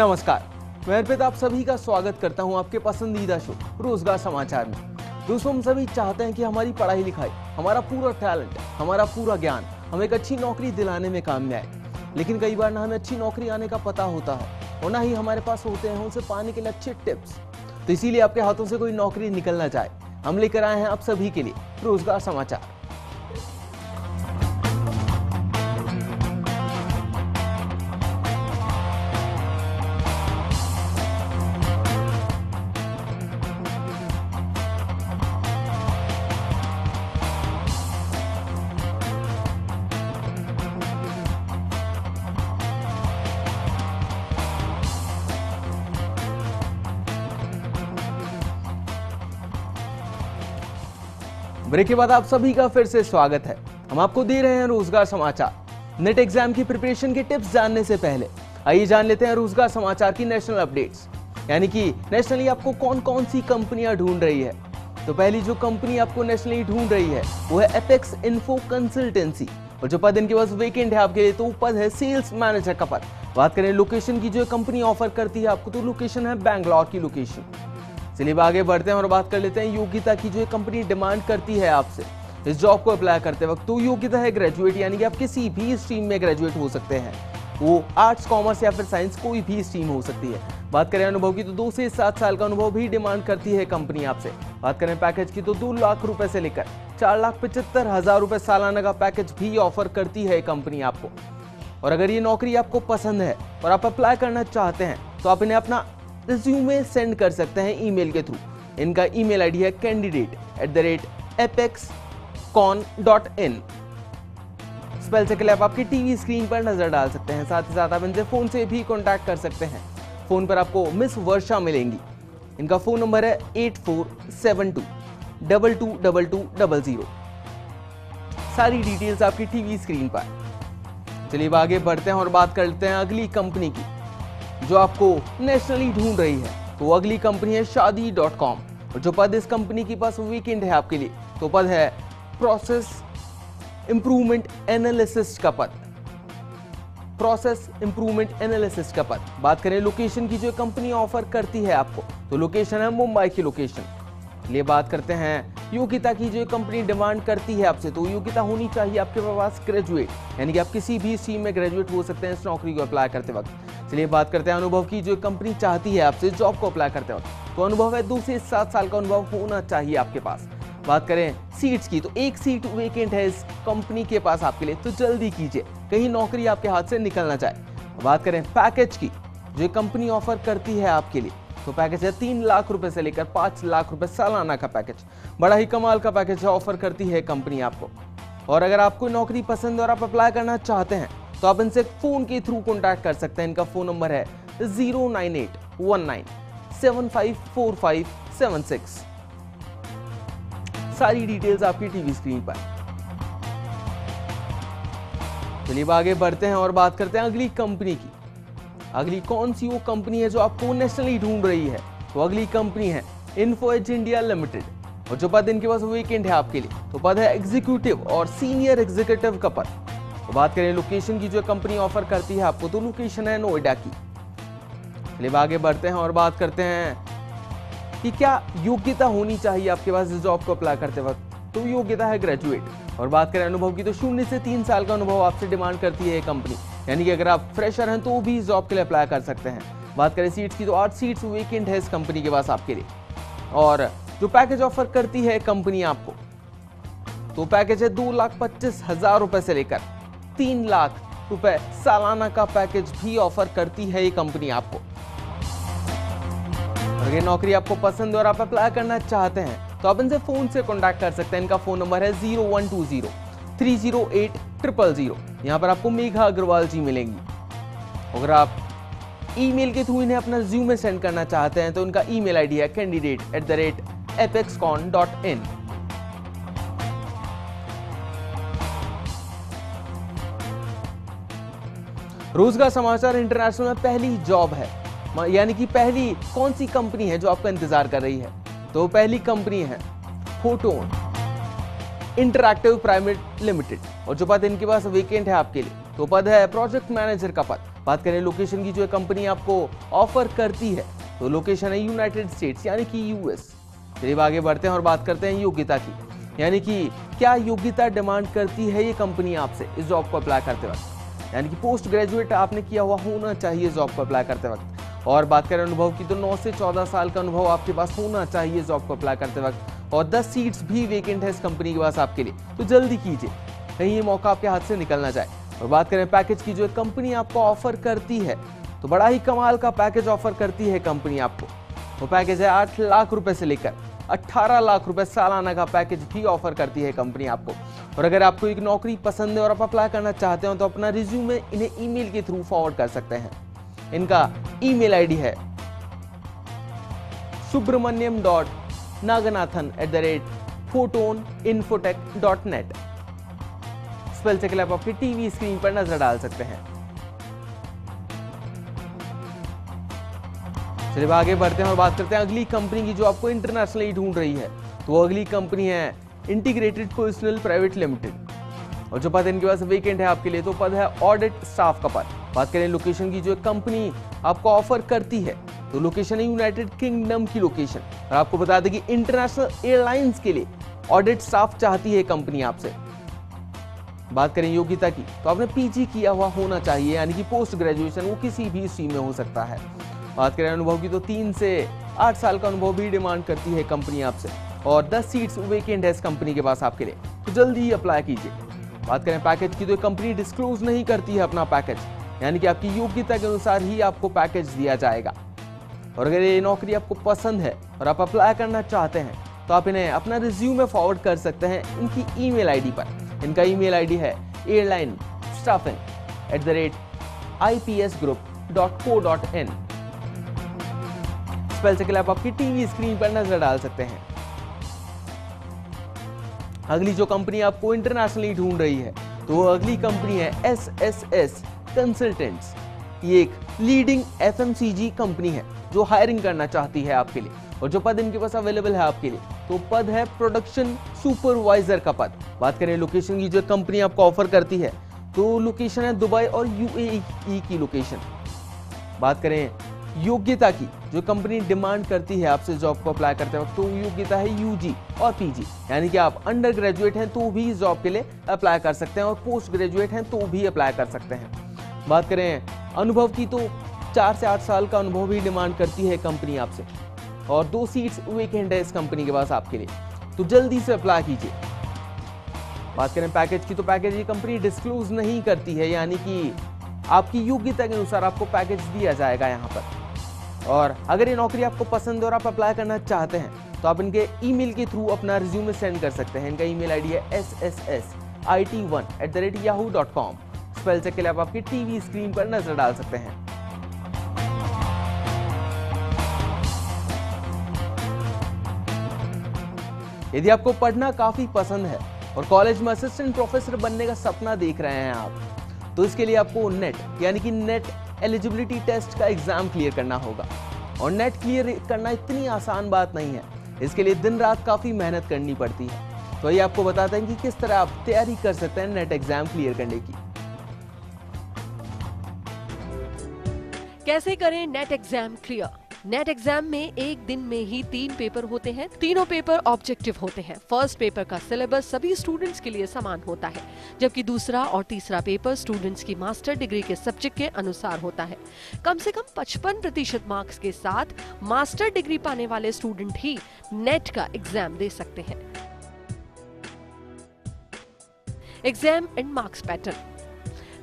नमस्कार, मैं अर्पित आप सभी का स्वागत करता हूं आपके पसंदीदा शो रोजगार समाचार में। दोस्तों, हम सभी चाहते हैं कि हमारी पढ़ाई लिखाई, हमारा पूरा टैलेंट, हमारा पूरा ज्ञान हमें एक अच्छी नौकरी दिलाने में काम में आए। लेकिन कई बार ना हमें अच्छी नौकरी आने का पता होता है और ना ही हमारे पास होते हैं उनसे पाने के लिए अच्छे टिप्स। तो इसीलिए आपके हाथों से कोई नौकरी निकल ना जाए, हम लेकर आए हैं आप सभी के लिए रोजगार समाचार। ब्रेक के बाद आप सभी का फिर से स्वागत है। हम आपको दे रहे हैं रोजगार समाचार। नेट एग्जाम की प्रिपरेशन के टिप्स जानने से पहले आइए जान लेते हैं रोजगार समाचार की नेशनल अपडेट्स, यानी कि नेशनली आपको कौन कौन सी कंपनियां ढूंढ रही है। तो पहली जो कंपनी आपको नेशनली ढूंढ रही है वो है एपेक्स इन्फो कंसल्टेंसी, और जो पद इनके पास वेकेंट है आपके लिए, तो पद है सेल्स मैनेजर का पद। बात करें लोकेशन की, जो कंपनी ऑफर करती है आपको, तो लोकेशन है बैंगलोर की लोकेशन। चलिए आगे बढ़ते हैं और बात कर लेते हैं योग्यता की, जो कंपनी डिमांड करती है आपसे इस जॉब को अप्लाई करते वक्त। तो योग्यता है ग्रेजुएट, यानी कि आप किसी भी स्ट्रीम में ग्रेजुएट हो सकते हैं, वो आर्ट्स, कॉमर्स या फिर साइंस, कोई भी स्ट्रीम हो सकती है। बात करें अनुभव की, तो 2 से 7 साल का अनुभव भी डिमांड करती है कंपनी आपसे। बात करें पैकेज की, तो 2 लाख रुपए से लेकर 4,75,000 रुपए सालाना का पैकेज भी ऑफर करती है कंपनी आपको। और अगर ये नौकरी आपको पसंद है और आप अप्लाई करना चाहते हैं, तो आप इन्हें अपना रिज्यूमे सेंड कर सकते हैं ईमेल के थ्रू। इनका ईमेल आईडी है candidate@apexcon.in। स्पेल चेक के लिए आप आपकी टीवी स्क्रीन पर नजर डाल सकते हैं। साथ ही साथ आप इनसे फोन से भी कांटेक्ट कर सकते हैं। फोन पर आपको मिस वर्षा मिलेंगी। इनका फोन नंबर है 8472222200। सारी डिटेल्स आपकी टीवी स्क्रीन पर। चलिए आगे बढ़ते हैं और बात करते हैं अगली कंपनी की, जो आपको नेशनली ढूंढ रही है। तो अगली कंपनी है शादी.com, और जो पद इस कंपनी के पास वीकेंड है आपके लिए, तो पद है प्रोसेस इंप्रूवमेंट एनालिसिस्ट का पद। प्रोसेस इंप्रूवमेंट एनालिसिस्ट का पद। बात करें लोकेशन की, जो कंपनी ऑफर करती है आपको, तो लोकेशन है मुंबई की लोकेशन। लिए बात करते हैं योग्यता की, जो कंपनी डिमांड करती है आपसे, तो योग्यता होनी चाहिए आपके पास ग्रेजुएट, यानी कि आप किसी भी स्ट्रीम में ग्रेजुएट हो सकते हैं इस नौकरी को अप्लाई करते वक्त। चलिए बात करते हैं अनुभव की, जो कंपनी चाहती है आपसे जॉब को अप्लाई करते वक्त, तो अनुभव है 2 से 7 साल का अनुभव होना चाहिए आपके पास। बात करें सीट्स की, तो 1 सीट वेकेंट है इस कंपनी के पास आपके लिए, तो जल्दी कीजिए, कहीं नौकरी आपके हाथ से निकल ना जाए। बात करें पैकेज की, जो कंपनी ऑफर करती है आपके लिए, तो पैकेज है 3 लाख रुपए से लेकर 5 लाख रुपए सालाना का पैकेज। बड़ा ही कमाल का पैकेज ऑफर करती है कंपनी आपको। और अगर आपको नौकरी पसंद है और आप अप्लाई करना चाहते हैं, तो आप इनसे फोन के थ्रू कॉन्टैक्ट कर सकते हैं। इनका फोन नंबर है 09819754576। सारी डिटेल्स आपकी टीवी स्क्रीन पर। चलिए आगे बढ़ते हैं और बात करते हैं अगली कंपनी की। अगली कौन सी वो कंपनी है जो आपको नेशनली ढूंढ रही है, तो अगली कंपनी है इन्फो एज इंडिया लिमिटेड, और जो पद इनके पास वेकेंट है आपके लिए, तो पद है एग्जीक्यूटिव और सीनियर एग्जीक्यूटिव का पद। तो बात करें लोकेशन की, जो कंपनी ऑफर करती है आपको, तो लोकेशन है नोएडा की। चलिए आगे बढ़ते हैं और बात करते हैं कि क्या योग्यता होनी चाहिए आपके पास इस जॉब को अप्लाई करते वक्त, तो योग्यता है ग्रेजुएट। और बात करें अनुभव की, तो 0 से 3 साल का अनुभव आपसे डिमांड करती है कंपनी, यानी कि अगर आप फ्रेशर हैं तो भी इस जॉब के लिए अप्लाई कर सकते हैं। बात करें सीट्स की, तो 8 सीट्स वेकेंट है इस कंपनी के पास आपके लिए। और जो पैकेज ऑफर करती है कंपनी आपको, तो पैकेज है 2,25,000 रुपए से लेकर 3 लाख रुपए सालाना का पैकेज भी ऑफर करती है ये कंपनी आपको। और ये नौकरी आपको पसंद है और आप अप्लाई करना चाहते हैं, तो आप इनसे फोन से कांटेक्ट कर सकते हैं। इनका फोन नंबर है 0120-308-000। यहाँ पर आपको मेघा अग्रवाल जी मिलेंगी। अगर आप ईमेल के थ्रू इन्हें अपना रिज्यूमे सेंड करना चाहते हैं, तो उनका ईमेल आईडी है candidate@apexcon.in। रोजगार समाचार इंटरनेशनल में पहली जॉब है, यानी कि पहली कौन सी कंपनी है जो आपका इंतजार कर रही है, तो पहली कंपनी है फोटोन इंटरैक्टिव प्राइवेट लिमिटेड, और जो पद इनके पास वेकेंट है आपके लिए, तो पद है प्रोजेक्ट मैनेजर का पद। बात करें लोकेशन की, जो कंपनी आपको ऑफर करती है तो लोकेशन है यूनाइटेड स्टेट्स यानी कि यूएस। चलिए आगे बढ़ते हैं और बात करते हैं योग्यता की, यानी कि क्या योग्यता डिमांड करती है ये कंपनी आपसे इस जॉब को अप्लाई करते वक्त। यानी कि पोस्ट ग्रेजुएट आपने किया हुआ होना चाहिए जॉब को अप्लाई करते वक्त। और बात करें अनुभव की, तो 9 से 14 साल का अनुभव आपके पास होना चाहिए जॉब को अप्लाई करते वक्त। और 10 सीट्स भी वेकेंट है इस कंपनी के पास आपके लिए, तो जल्दी कीजिए, कहीं ये मौका आपके हाथ से निकल ना जाए। और बात करें पैकेज की, जो कंपनी आपको ऑफर करती है तो बड़ा ही कमाल का पैकेज ऑफर करती है कंपनी आपको। वो पैकेज है 8 लाख रुपए से लेकर 18 लाख रुपए सालाना का पैकेज भी ऑफर करती है कंपनी आपको। और अगर आपको एक नौकरी पसंद है और आप अप्लाई करना चाहते हो तो अपना रिज्यूमे इन्हें ईमेल के थ्रू फॉरवर्ड कर सकते हैं। इनका ईमेल आईडी है subramaniam.naganathan@photoninfotech.net। स्पेल चेक आप आपकी टीवी स्क्रीन पर नजर डाल सकते हैं। चलिए आगे बढ़ते हैं और बात करते हैं अगली कंपनी की, जो आपको इंटरनेशनली ढूंढ रही है। तो वो अगली कंपनी है इंटीग्रेटेड पर्सनल प्राइवेट लिमिटेड। और जो पद इनके पास वेकेंट है आपके लिए, तो पद है ऑडिट स्टाफ का पद। बात करें लोकेशन की, जो कंपनी आपको ऑफर करती है तो लोकेशन है यूनाइटेड किंगडम की लोकेशन। और आपको बता दें कि इंटरनेशनल एयरलाइंस के लिए ऑडिट स्टाफ चाहती है कंपनी आपसे। बात करें योग्यता की, तो आपने पीजी किया हुआ होना चाहिए, यानी कि पोस्ट ग्रेजुएशन, वो किसी भी स्ट्रीम में हो सकता है। बात करें अनुभव की, तो 3 से 8 साल का अनुभव भी डिमांड करती है कंपनी आपसे। और 10 सीट्स वेकेंट है इस कंपनी के पास आपके लिए, तो जल्दी ही अप्लाई कीजिए। बात करें पैकेज की, तो कंपनी डिस्क्लोज नहीं करती है अपना पैकेज, यानी कि आपकी योग्यता के अनुसार ही आपको पैकेज दिया जाएगा। और अगर ये नौकरी आपको पसंद है और आप अप्लाई करना चाहते हैं तो आप इन्हें अपना रिज्यूमे फॉरवर्ड कर सकते हैं इनकी ईमेल आईडी पर। इनका ईमेल आईडी है airlinestaffing@ipsgroup.co.in। स्पेल चेक आप आपकी टीवी स्क्रीन पर नजर डाल सकते हैं। अगली जो कंपनी आपको इंटरनेशनली ढूंढ रही है, तो वो अगली कंपनी है SSS कंसल्टेंट्स। ये एक लीडिंग FMCG कंपनी है जो हायरिंग करना चाहती है आपके लिए। और जो पद इनके पास अवेलेबल है आपके लिए, तो पद है प्रोडक्शन सुपरवाइजर का पद। बात करें लोकेशन की, जो कंपनी आपको ऑफर करती है तो लोकेशन है दुबई और UAE की लोकेशन। बात करें योग्यता की, जो कंपनी डिमांड करती है आपसे जॉब को अप्लाई करते वक्त, तो योग्यता है UG और PG, यानी कि आप अंडर ग्रेजुएट हैं तो भी इस जॉब के लिए अप्लाई कर सकते हैं और पोस्ट ग्रेजुएट हैं तो भी अप्लाई कर सकते हैं। बात करें अनुभव की, तो 4 से 8 साल का अनुभव भी डिमांड करती है कंपनी आपसे। और 2 सीट्स वेकेंट है इस कंपनी के पास आपके लिए, तो जल्दी से अप्लाई कीजिए। बात करें पैकेज की, तो पैकेज ये कंपनी डिस्क्लोज नहीं करती है, यानी कि आपकी योग्यता के अनुसार आपको पैकेज दिया जाएगा यहाँ पर। और अगर ये नौकरी आपको पसंद है और आप अप्लाई करना चाहते हैं तो आप इनके ईमेल के थ्रू अपना रिज्यूमे सेंड कर सकते हैं। इनका ईमेल आईडी है sssit1@yahoo.com। स्पेल चेक के लिए आप आपकी टीवी स्क्रीन पर नजर डाल सकते हैं। यदि आपको पढ़ना काफी पसंद है और कॉलेज में असिस्टेंट प्रोफेसर बनने का सपना देख रहे हैं आप, तो इसके लिए आपको नेट यानी कि नेट एलिजिबिलिटी टेस्ट का एग्जाम क्लियर करना होगा। और नेट क्लियर करना इतनी आसान बात नहीं है, इसके लिए दिन रात काफी मेहनत करनी पड़ती है। तो ये आपको बताते हैं कि किस तरह आप तैयारी कर सकते हैं नेट एग्जाम क्लियर करने की। कैसे करें net exam clear. Net exam में एक दिन में ही 3 पेपर होते हैं। तीनों पेपर ऑब्जेक्टिव होते हैं। फर्स्ट पेपर का सिलेबस सभी स्टूडेंट्स के लिए समान होता है, जबकि दूसरा और तीसरा पेपर स्टूडेंट्स की मास्टर डिग्री के सब्जेक्ट के अनुसार होता है। कम से कम 55% मार्क्स के साथ मास्टर डिग्री पाने वाले स्टूडेंट ही नेट का एग्जाम दे सकते हैं। Exam and marks pattern.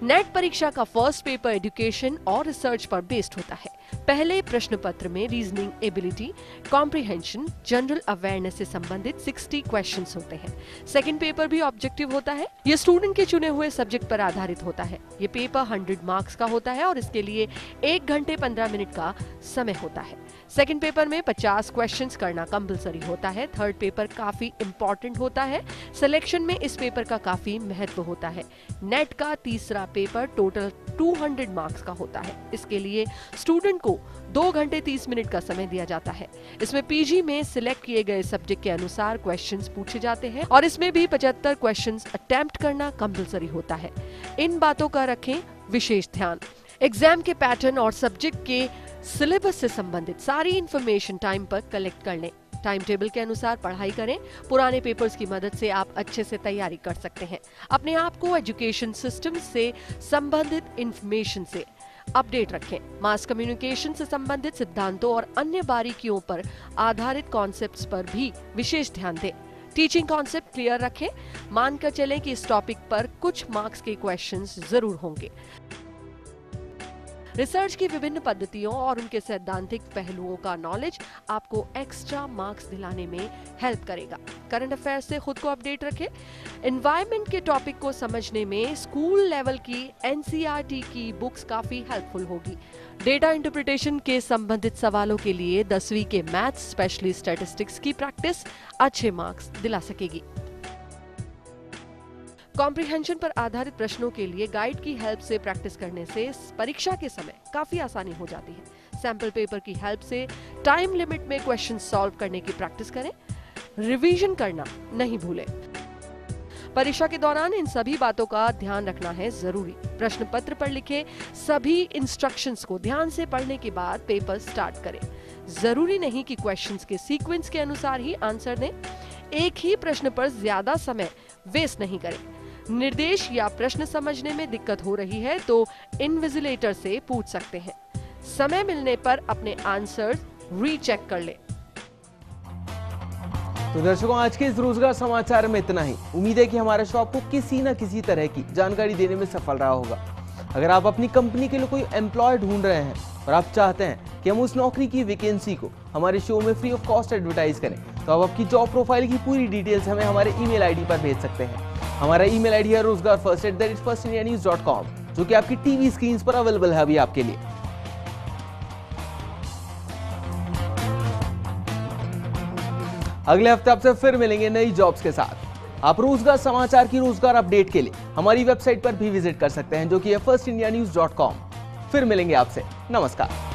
Net परीक्षा का फर्स्ट पेपर एजुकेशन और रिसर्च पर बेस्ड होता है। पहले प्रश्न पत्र में reasoning ability, comprehension, general awareness से संबंधित 60 क्वेश्चंस होते हैं। सेकंड पेपर भी ऑब्जेक्टिव होता है। ये स्टूडेंट के चुने हुए सब्जेक्ट पर आधारित होता है। ये पेपर 100 मार्क्स का होता है और इसके लिए 1 घंटे 15 मिनट का समय होता है। सेकंड पेपर में 50 क्वेश्चंस करना कंपलसरी होता है। थर्ड पेपर काफी इंपॉर्टेंट होता है। सिलेक्शन में इस पेपर का काफी महत्व होता है। नेट का तीसरा पेपर टोटल 200 मार्क्स का होता है। इसके लिए स्टूडेंट को 2 घंटे 30 मिनट का समय दिया जाता है। इसमें पीजी में सिलेक्ट किए गए सब्जेक्ट के अनुसार क्वेश्चंस पूछे जाते हैं और इसमें भी 75 क्वेश्चंस अटेम्प्ट करना कंपलसरी होता है। इन बातों का रखें विशेष ध्यान। एग्जाम के पैटर्न और सब्जेक्ट के सिलेबस से संबंधित सारी इंफॉर्मेशन टाइम पर कलेक्ट कर लें। टाइम टेबल के अनुसार पढ़ाई करें। पुराने पेपर्स की मदद से आप अच्छे से तैयारी कर सकते हैं। अपने आप को एजुकेशन सिस्टम से संबंधित इंफॉर्मेशन से अपडेट रखें। मास कम्युनिकेशन से संबंधित सिद्धांतों और अन्य बारीकियों पर आधारित कॉन्सेप्ट्स पर भी विशेष ध्यान दें। टीचिंग कॉन्सेप्ट क्लियर रखें। मानकर चलें कि इस टॉपिक पर कुछ मार्क्स के क्वेश्चंस जरूर होंगे। रिसर्च की विभिन्न पद्धतियों और उनके सैद्धांतिक पहलुओं का नॉलेज आपको एक्स्ट्रा मार्क्स दिलाने में हेल्प करेगा। करंट अफेयर्स से खुद को अपडेट रखें। एनवायरनमेंट के टॉपिक को समझने में स्कूल लेवल की एनसीईआरटी की बुक्स काफी हेल्पफुल होगी। डेटा इंटरप्रिटेशन के संबंधित सवालों के लिए 10वीं के मैथ्स स्पेशली स्टैटिस्टिक्स की प्रैक्टिस अच्छे मार्क्स दिला सकेगी। कॉम्प्रिहेंशन पर आधारित प्रश्नों के लिए गाइड की हेल्प से प्रैक्टिस करने से परीक्षा के समय काफी आसानी हो जाती है। सैंपल पेपर की हेल्प से टाइम लिमिट में क्वेश्चन सॉल्व करने की प्रैक्टिस करें। रिवीजन करना नहीं भूलें। परीक्षा के दौरान इन सभी बातों का ध्यान रखना है जरूरी। प्रश्न पत्र पर लिखे सभी इंस्ट्रक्शंस को ध्यान से पढ़ने के बाद पेपर स्टार्ट करें। जरूरी नहीं कि क्वेश्चंस के सीक्वेंस के अनुसार ही आंसर दें। एक ही प्रश्न पर ज्यादा समय वेस्ट नहीं करें। निर्देश या प्रश्न समझने में दिक्कत हो रही है तो इन्विजिलेटर से पूछ सकते हैं। समय मिलने पर अपने आंसर्स रीचेक कर लें। तो दर्शकों, आज के इस रोजगार समाचार में इतना ही। उम्मीद है कि हमारा शो आपको किसी न किसी तरह की जानकारी देने में सफल रहा होगा। अगर आप अपनी कंपनी के लिए कोई एम्प्लॉय ढूंढ रहे हैं और आप चाहते हैं कि हम उस नौकरी की वैकेंसी को हमारे शो में फ्री ऑफ कॉस्ट एडवर्टाइज करें, तो आप आपकी जॉब प्रोफाइल की पूरी डिटेल्स हमें हमारे ईमेल आईडी पर भेज सकते हैं। हमारा ईमेल आईडी है rozgarfirst@firstindianews.com, जो कि आपकी टीवी स्क्रीन पर अवेलेबल है अभी आपके लिए। अगले हफ्ते आपसे फिर मिलेंगे नई जॉब्स के साथ। आप रोजगार समाचार की रोजगार अपडेट के लिए हमारी वेबसाइट पर भी विजिट कर सकते हैं, जो कि है firstindianews.com। फिर मिलेंगे आपसे। नमस्कार।